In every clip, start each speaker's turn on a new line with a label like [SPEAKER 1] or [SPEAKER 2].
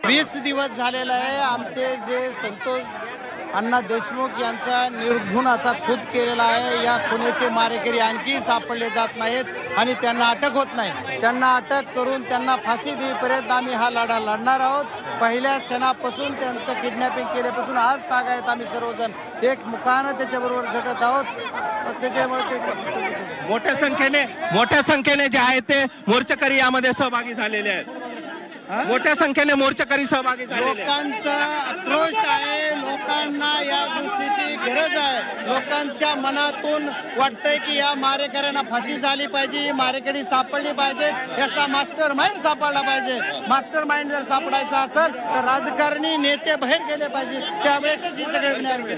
[SPEAKER 1] 20 दिवस झालेला आहे. आमचे जे संतोष अण्णा देशमुख यांचा निर्घुणाचा खून केलेला आहे. या खुनाचे मारेकरी आणखी सापडले जात नाहीत आणि त्यांना अटक होत नाही. त्यांना अटक करून त्यांना फाशी देईपर्यंत आम्ही हा लढा लढणार आहोत. पहिल्या क्षणापासून त्यांचं किडनॅपिंग केल्यापासून आज तागायत आम्ही सर्वजण एक मुखानं त्याच्याबरोबर झटत आहोत. त्याच्यामुळे
[SPEAKER 2] मोठ्या संख्येने जे आहे ते मोर्चेकरी यामध्ये सहभागी झालेले आहेत. मोठ्या संख्येने मोर्चेकरी सहभागी झालेले आहेत.
[SPEAKER 1] लोकांचा आक्रोश आहे. लोकांना या गोष्टीची गरज आहे. लोकांच्या मनातून वाटतंय की या मारेकऱ्यांना फाशी झाली पाहिजे, मारेकरी सापडली पाहिजे, याचा मास्टर माइंड सापडला पाहिजे. मास्टर माइंड जर सापडायचा असेल तर राजकारणी नेते बाहेर गेले पाहिजे, त्यावेळेसच ही सगळे न्याय मिळेल.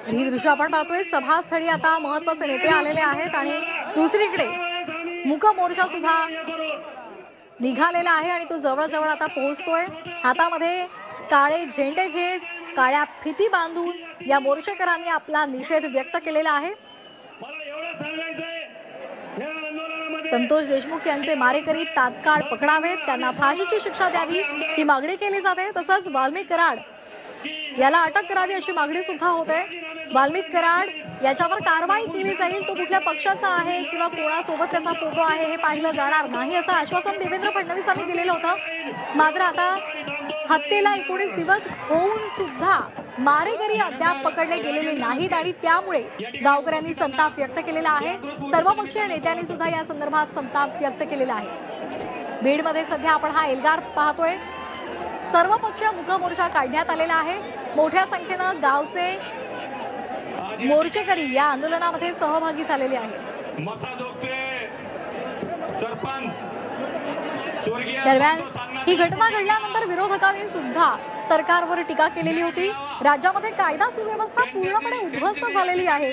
[SPEAKER 3] ही दृश्य आपण पाहतोय. सभास्थळी आता महत्वाचे नेते आलेले आहेत आणि दुसरीकडे मूक मोर्चा सुद्धा निघालेला आहे आणि तो जवळजवळ आता पोहोचतोय. हातामध्ये काळे झेंडे घेत काळ्या फिती बांधून या मोर्चेकरांनी आपला निषेध व्यक्त केलेला आहे. संतोष देशमुख यांचे मारेकरी तात्काळ पकडावेत, त्यांना फाशीची शिक्षा द्यावी ही मागणी केली जाते. तसंच वाल्मिक कराड याला अटक करावी अशी मागणी सुद्धा होते. वाल्मिक कराड याच्यावर कारवाई केली जाईल. तो कुठल्या पक्षाचा आहे किंवा कोणासोबत त्याचा फोटो आहे हे पाहिलं जाणार नाही असं आश्वासन देवेंद्र फडणवीसांनी दिलेलं होतं. मात्र आता हत्येला 19 दिवस होऊन सुद्धा मारेकरी अद्याप पकडले गेलेले नाहीत आणि त्यामुळे गावकऱ्यांनी संताप व्यक्त केलेला आहे. सर्वपक्षीय नेत्यांनी सुद्धा या संदर्भात संताप व्यक्त केलेला आहे. बीडमध्ये सध्या आपण हा एल्गार पाहतोय. सर्वपक्षीय मूक मोर्चा काढण्यात आलेला आहे. मोठ्या संख्येनं गावचे मोर्चेकरी या आंदोलनामध्ये सहभागी झालेले आहेत. दरम्यान ही घटना घडल्यानंतर विरोधकांनी सुद्धा सरकारवर टीका केलेली होती. राज्यामध्ये कायदा सुव्यवस्था पूर्णपणे उद्ध्वस्त झालेली आहे.